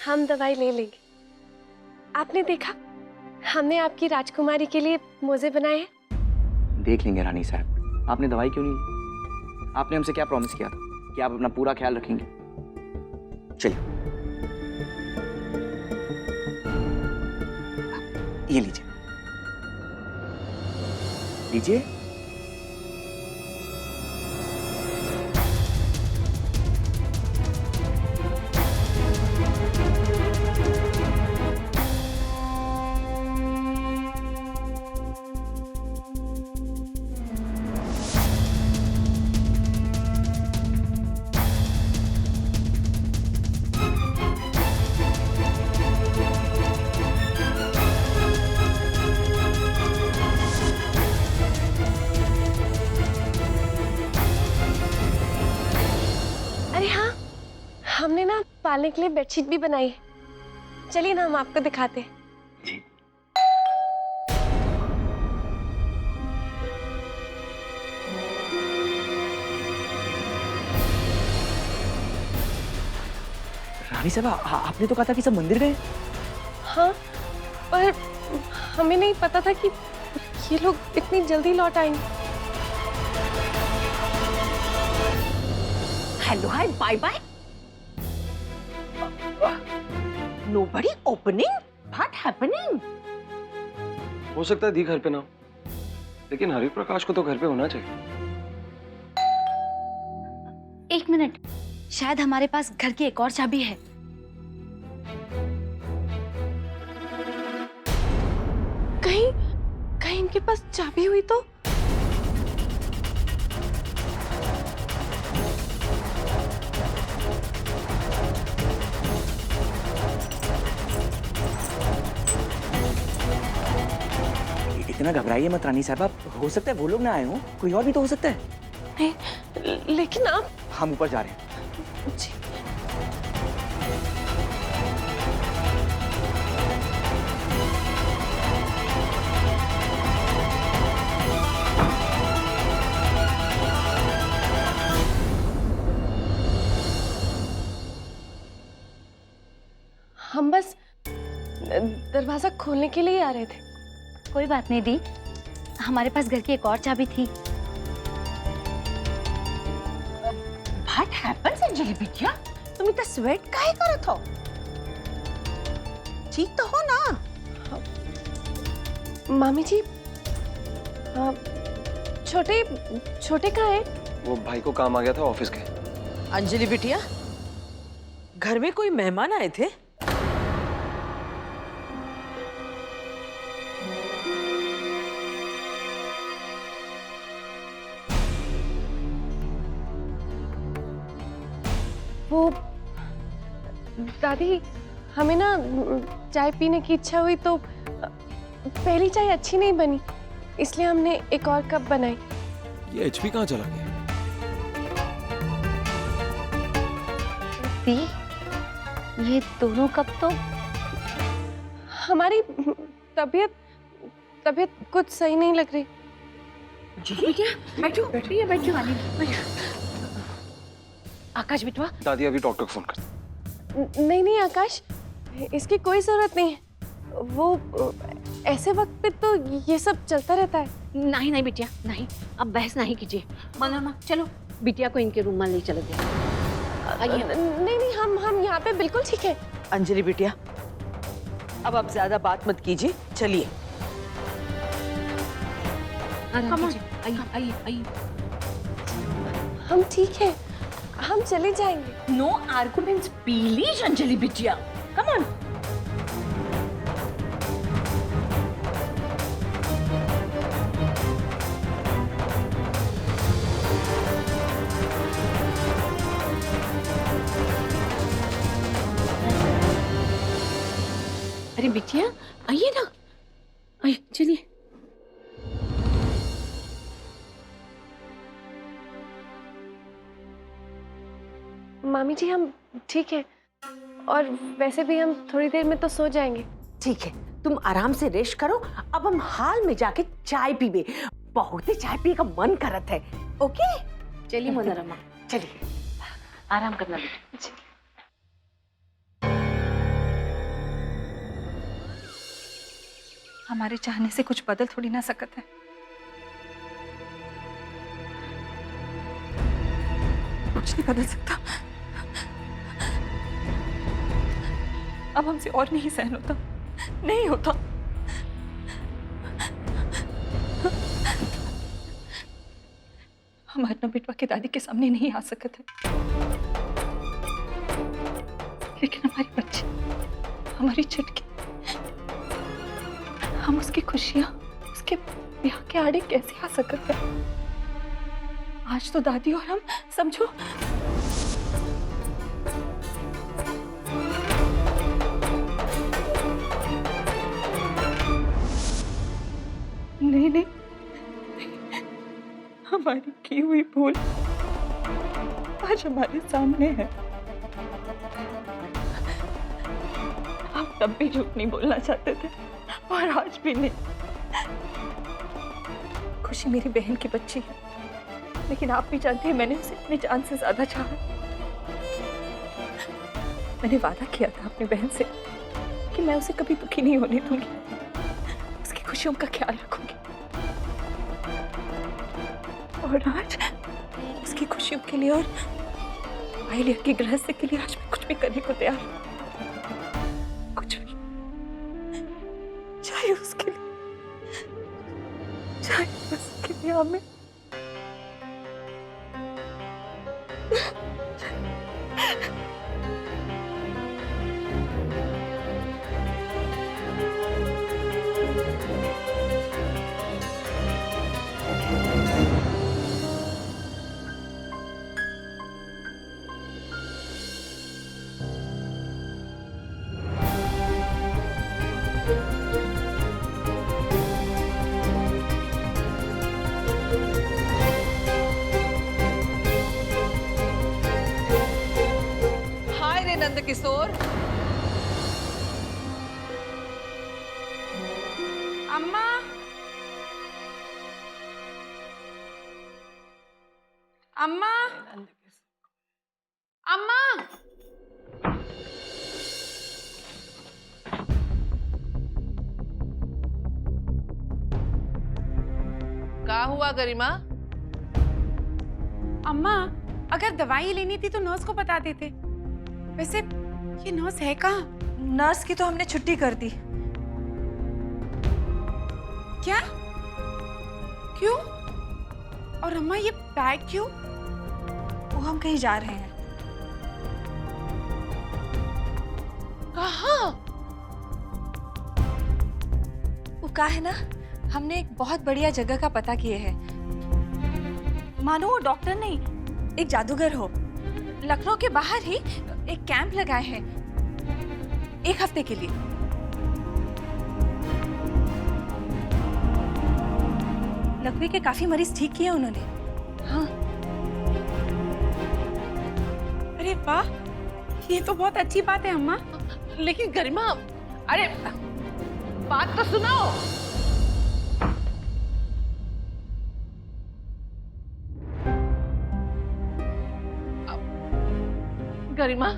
हम दवाई ले लेंगे। आपने देखा, हमने आपकी राजकुमारी के लिए मोजे बनाए हैं। देख लेंगे रानी साहब, आपने दवाई क्यों नहीं ली? आपने हमसे क्या प्रॉमिस किया था कि आप अपना पूरा ख्याल रखेंगे? चलिए, ये लीजिए, लीजिए। अरे हाँ, हमने ना पालने के लिए बेडशीट भी बनाई है। चलिए ना, हम आपको दिखाते हैं। जी। रानी साहब, आपने तो कहा था कि सब मंदिर गए। हाँ, पर हमें नहीं पता था कि ये लोग इतनी जल्दी लौट आएंगे। Hello, hi, bye bye. Nobody opening? What happening? हो सकता है दी घर पे ना हो, लेकिन हरि प्रकाश को तो घर पे होना चाहिए। एक मिनट, शायद हमारे पास घर की एक और चाबी है। कहीं इनके पास चाबी हुई तो? इतना घबराइए मत रानी साहब, आप हो सकता है वो लोग ना आए हों, कोई और भी तो हो सकता है। नहीं, लेकिन आप। हम ऊपर जा रहे हैं। जी। हम बस दरवाजा खोलने के लिए आ रहे थे। कोई बात नहीं दी, हमारे पास घर की एक और चाबी थी। What happens, अंजलि बिटिया? तुम इतना स्वेट काहे करत हो? ठीक तो हो ना? मामी जी, छोटे छोटे कहाँ हैं? वो भाई को काम आ गया था ऑफिस के। अंजलि बिटिया, घर में कोई मेहमान आए थे? वो दादी, हमें ना चाय पीने की इच्छा हुई तो पहली चाय अच्छी नहीं बनी, इसलिए हमने एक और कप बनाई। ये एचपी कहाँ चला गया? दी, ये दोनों कप तो हमारी तबीयत कुछ सही नहीं लग रही। बैठो, बैठिए, बैठो, आकाश बिटवा। दादी अभी डॉक्टर को फोन कर। नहीं आकाश, इसकी कोई जरूरत नहीं है। वो ऐसे वक्त पे तो ये सब चलता रहता है। नहीं बिटिया, नहीं, अब बहस नहीं कीजिए। मनोरमा, चलो बिटिया को इनके रूम में ले चले गए। नहीं, हम यहाँ पे बिल्कुल ठीक है। अंजलि बिटिया, अब आप ज्यादा बात मत कीजिए, चलिए। आइए। हम ठीक है, हम चले जाएंगे। नो आर्गुमेंट्स प्लीज अंजलि बिटिया, कम ऑन। अरे बिटिया, आइए ना, आइए, चलिए। मामी जी, हम ठीक है, और वैसे भी हम थोड़ी देर में तो सो जाएंगे। ठीक है, तुम आराम से रेस्ट करो। अब हम हाल में जाके चाय पीबे, बहुत ही चाय पी का मन करत है। ओके, चलिए मनोरमा, चलिए, आराम करना बेटा। हमारे चाहने से कुछ बदल थोड़ी ना सकत है। कुछ नहीं बदल सकता। अब हमसे और नहीं सहन होता, नहीं होता। हम अपना बेटवा के दादी के सामने नहीं आ सकते हैं, लेकिन हमारी बच्ची, हमारी छटकी, हम उसकी खुशियां, उसके ब्याह के आड़े कैसे आ सकते हैं? आज तो दादी और हम समझो नहीं नहीं, हमारी की हुई भूल आज हमारे सामने है। हम तब भी झूठ नहीं बोलना चाहते थे और आज भी नहीं। खुशी मेरी बहन की बच्ची है, लेकिन आप भी जानते हैं मैंने उसे अपनी जान से ज्यादा चाहा। मैंने वादा किया था अपनी बहन से कि मैं उसे कभी दुखी नहीं होने दूंगी, उसकी खुशियों का ख्याल रखूंगी। और आज उसकी खुशियों के लिए और आइलिया की गृहस्थी के लिए आज मैं कुछ भी करने को तैयार हूं। कुछ भी, चाहे उसके लिए, चाहे उसके लिए हमें नंद किशोर। अम्मा, अम्मा, अम्मा, क्या हुआ गरिमा? अम्मा, अगर दवाई लेनी थी तो नर्स को बता देते। वैसे ये नर्स है कहाँ? नर्स की तो हमने छुट्टी कर दी। क्या? क्यों? और अम्मा ये बैग क्यों? वो हम कहीं जा रहे हैं। कहाँ? वो कहा है ना, हमने एक बहुत बढ़िया जगह का पता किए है। मानो वो डॉक्टर नहीं, एक जादूगर हो। लखनऊ के बाहर ही एक कैंप लगाए हैं 1 हफ्ते के लिए। लकवे के काफी मरीज ठीक किए उन्होंने। हाँ। अरे वाह, ये तो बहुत अच्छी बात है अम्मा। लेकिन गरिमा, अरे बात तो सुनाओ। गरिमा,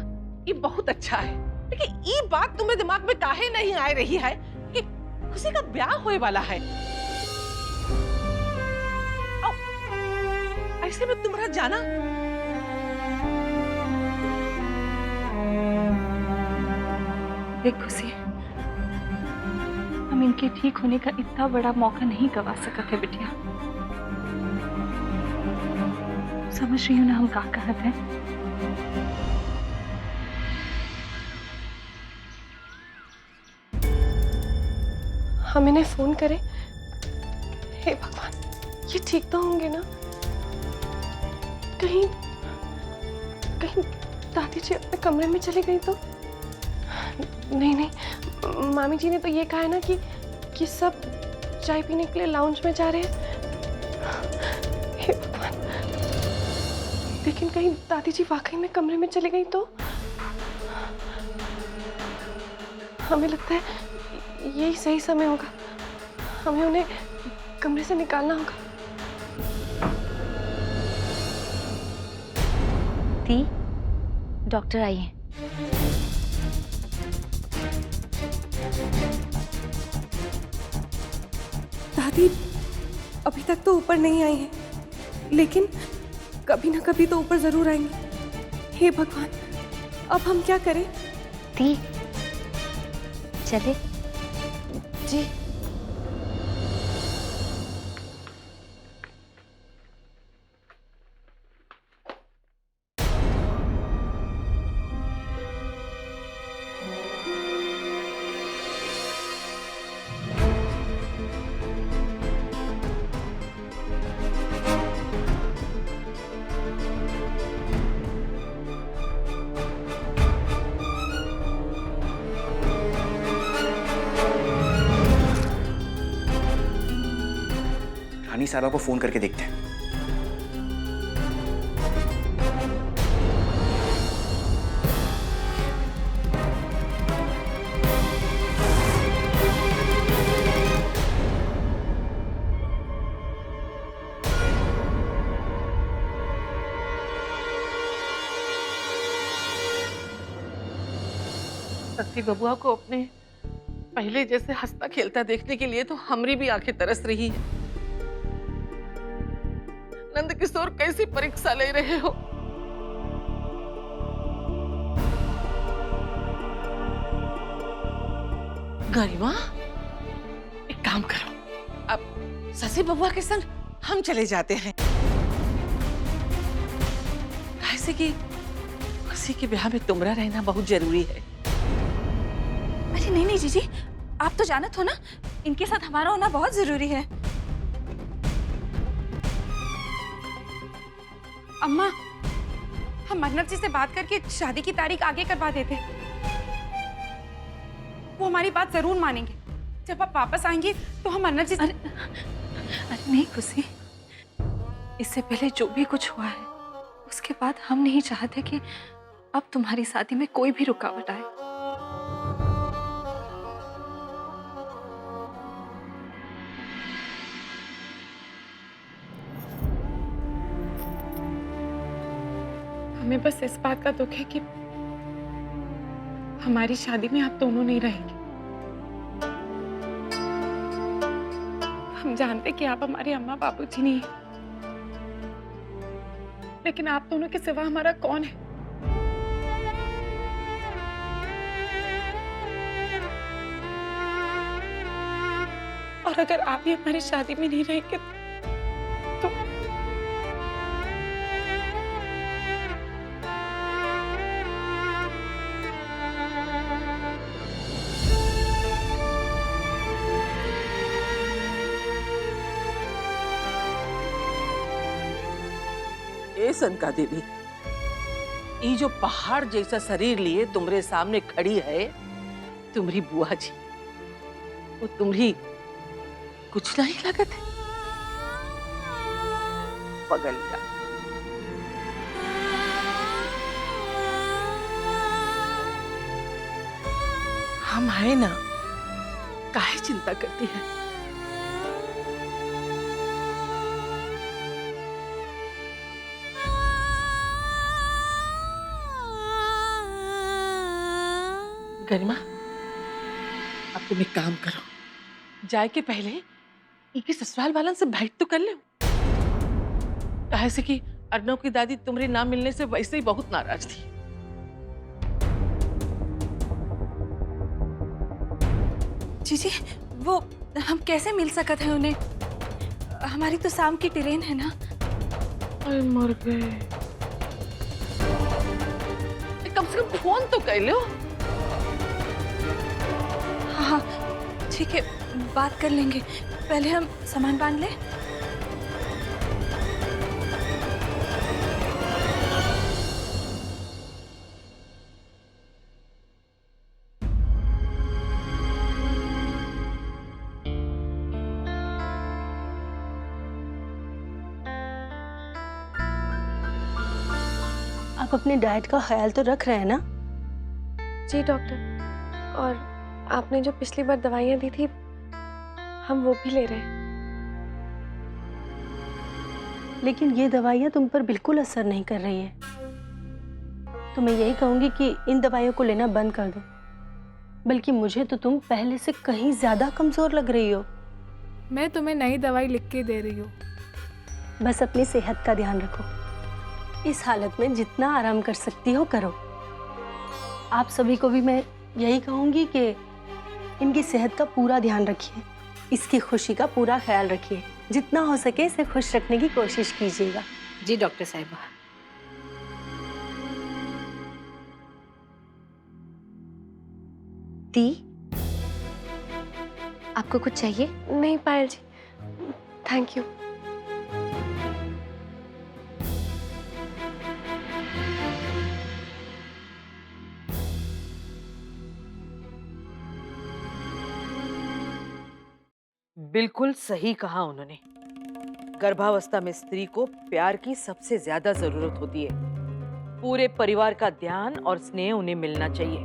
ये बहुत अच्छा है, लेकिन ये बात तुम्हें दिमाग में काहे नहीं आ रही है कि खुशी का ब्याह होने वाला है? ऐसे में तुम्हारा जाना। देख खुशी, हम इनके ठीक होने का इतना बड़ा मौका नहीं गवा सकते बिटिया। समझ रही हो ना हम क्या कहते हैं? हम इन्हें फोन करें? हे भगवान, ये ठीक तो होंगे ना? कहीं कहीं दादी जी अपने कमरे में चली गई तो? नहीं नहीं, मामी जी ने तो ये कहा है ना कि सब चाय पीने के लिए लाउंज में जा रहे हैं। हे भगवान, लेकिन कहीं दादी जी वाकई में कमरे में चली गई तो? हमें लगता है यही सही समय होगा, हमें उन्हें कमरे से निकालना होगा। दी, डॉक्टर आई हैं। दादी अभी तक तो ऊपर नहीं आई है, लेकिन कभी ना कभी तो ऊपर जरूर आएंगी। हे भगवान, अब हम क्या करें? दी चले। जी रानी साहबा को फोन करके देखते हैं। शक्ति बबुआ को अपने पहले जैसे हंसता खेलता देखने के लिए तो हमारी भी आंखें तरस रही है। नंद किशोर कैसी परीक्षा ले रहे हो? गरिमा, एक काम करो, अब शशि बबुआ के संग हम चले जाते हैं। कैसे कि किसी के ब्याह में तुमरा रहना बहुत जरूरी है। अरे नहीं नहीं जीजी, आप तो जानत हो ना, इनके साथ हमारा होना बहुत जरूरी है। अम्मा, हम अर्नब जी से बात करके शादी की तारीख आगे करवा देते। वो हमारी बात जरूर मानेंगे। जब आप वापस आएंगे तो हम अर्नब जी से... अरे नहीं खुशी, इससे पहले जो भी कुछ हुआ है उसके बाद हम नहीं चाहते कि अब तुम्हारी शादी में कोई भी रुकावट आए। हमें बस इस बात का दुख है कि हमारी शादी में आप दोनों नहीं रहेंगे। हम जानते कि आप हमारे अम्मा बाबूजी नहीं हैं, लेकिन आप दोनों के सिवा हमारा कौन है? और अगर आप भी हमारी शादी में नहीं रहेंगे तो ए सनका देवी, ये जो पहाड़ जैसा शरीर लिए तुम्हारे सामने खड़ी है तुम्हारी बुआ जी, वो तुम्हारी कुछ नहीं लगत है? पगल जा। हम है ना, काहे चिंता करती है? गरिमा, अब तुम एक काम करो, जाए के पहले इनके ससुराल वालन से भेंट तो कर ले। काहे से कि अर्नव की दादी तुम्हारे नाम मिलने से वैसे ही बहुत नाराज थी। जीजी, वो हम कैसे मिल सकत हैं उन्हें? हमारी तो शाम की ट्रेन है ना। अरे मर गए। कम से कम फोन तो कर लो। हाँ ठीक है, बात कर लेंगे। पहले हम सामान बांध लें। आप अपनी डाइट का ख्याल तो रख रहे हैं ना? जी डॉक्टर, और आपने जो पिछली बार दवाइयाँ दी थी हम वो भी ले रहे हैं। लेकिन ये दवाइयाँ तुम पर बिल्कुल असर नहीं कर रही है, तो मैं यही कहूँगी कि इन दवाइयों को लेना बंद कर दो। बल्कि मुझे तो तुम पहले से कहीं ज्यादा कमजोर लग रही हो। मैं तुम्हें नई दवाई लिख के दे रही हूँ। बस अपनी सेहत का ध्यान रखो। इस हालत में जितना आराम कर सकती हो करो। आप सभी को भी मैं यही कहूंगी कि इनकी सेहत का पूरा ध्यान रखिए, इसकी खुशी का पूरा ख्याल रखिए। जितना हो सके इसे खुश रखने की कोशिश कीजिएगा। जी डॉक्टर साहिबा। दी, आपको कुछ चाहिए? नहीं पायल जी, थैंक यू। बिल्कुल सही कहा उन्होंने। गर्भावस्था में स्त्री को प्यार की सबसे ज्यादा जरूरत होती है। पूरे परिवार का ध्यान और स्नेह उन्हें मिलना चाहिए।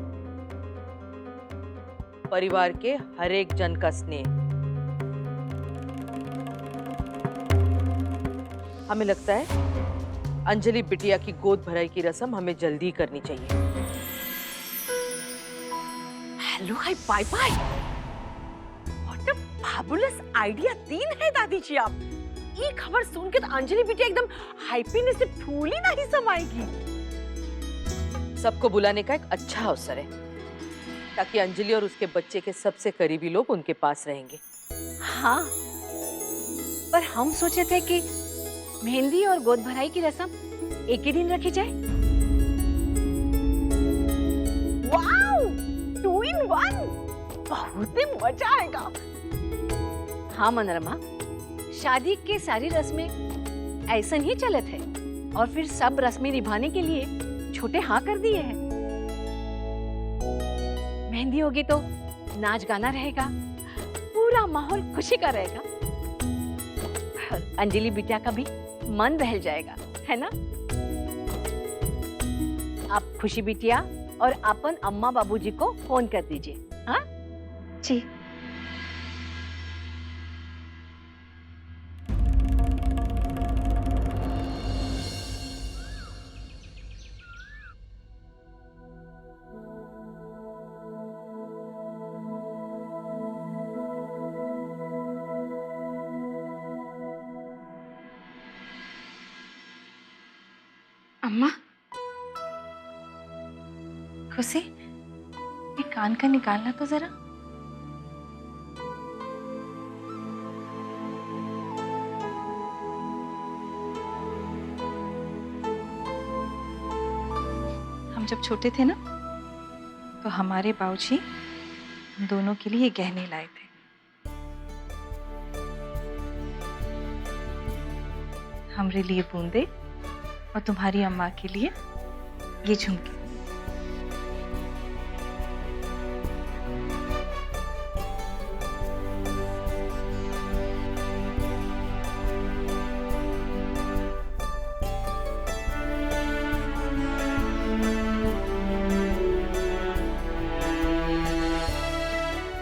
परिवार के हर एक जन का स्नेह। हमें लगता है अंजलि बिटिया की गोद भराई की रस्म हमें जल्दी करनी चाहिए। Hello hi bye bye. What a fabulous idea. 3 है दादी जी आप। ये खबर सुन के तो अंजलि बिटिया एकदम हैप्पीनेस से फूली नहीं समाएगी। सबको बुलाने का एक अच्छा अवसर है ताकि अंजलि और उसके बच्चे के सबसे करीबी लोग उनके पास रहेंगे। हाँ, पर हम सोचे थे कि मेहंदी और गोद भराई की रस्म एक ही दिन रखी जाए। Wow, 2 in 1। बहुत ही मजा आएगा। हाँ मनोरमा, शादी के सारी रस्में ऐसा ही चलत है और फिर सब रस्में निभाने के लिए छोटे हाँ कर दिए हैं। मेहंदी होगी तो नाच गाना रहेगा, पूरा माहौल खुशी का रहेगा। अंजलि बिटिया का भी मन बहल जाएगा, है ना? आप खुशी बिटिया और अपन अम्मा बाबूजी को फोन कर दीजिए। हाँ जी। अम्मा, खुशी, ये कान का निकालना तो जरा। हम जब छोटे थे ना, तो हमारे बाबूजी हम दोनों के लिए ये गहने लाए थे। हमारे लिए बूंदे और तुम्हारी अम्मा के लिए ये झुमके।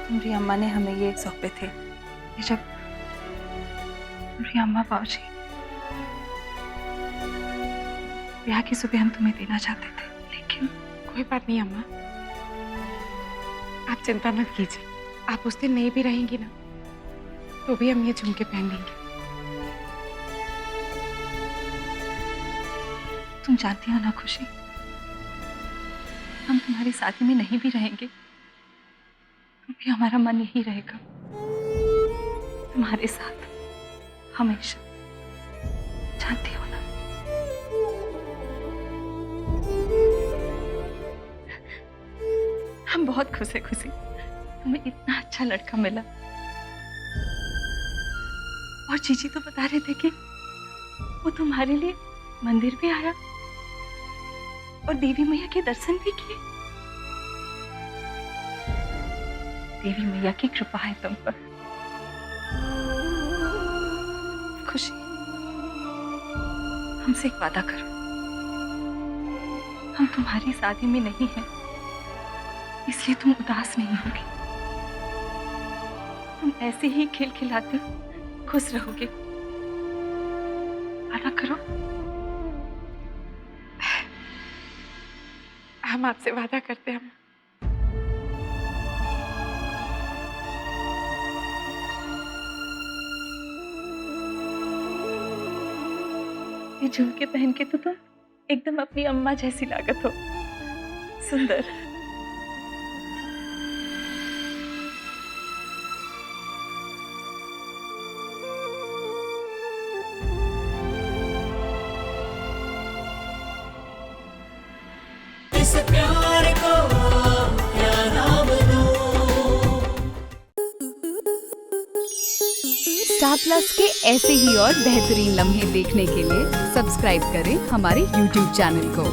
तुम्हारी अम्मा ने हमें ये सौंपे थे जब तुम्हारी अम्मा बाबूजी ब्याह की सुबह हम तुम्हें देना चाहते थे, लेकिन कोई बात नहीं अम्मा, आप चिंता मत कीजिए। आप उस दिन नहीं भी रहेंगी ना, तो भी हम ये झुमके पहन लेंगे। तुम जानती हो ना खुशी, हम तुम्हारी शादी में नहीं भी रहेंगे तो भी हमारा मन यही रहेगा, तुम्हारे साथ हमेशा। जानती हो ना? हम बहुत खुश है खुशी, तुम्हें इतना अच्छा लड़का मिला। और जीजी तो बता रहे थे कि वो तुम्हारे लिए मंदिर भी आया और देवी मैया के दर्शन भी किए। देवी मैया की कृपा है तुम पर खुशी। हमसे एक वादा करो, हम तुम्हारी शादी में नहीं हैं, इसलिए तुम उदास नहीं होगी। तुम ऐसे ही खेल खिलाते खुश रहोगे। वादा करो। हम आपसे वादा करते हैं। ये झुमके पहन के तो तुम एकदम अपनी अम्मा जैसी लागत हो। सुंदर। इस प्यार को क्या नाम दूं? स्टार प्लस के ऐसे ही और बेहतरीन लम्हे देखने के लिए सब्सक्राइब करें हमारे YouTube चैनल को।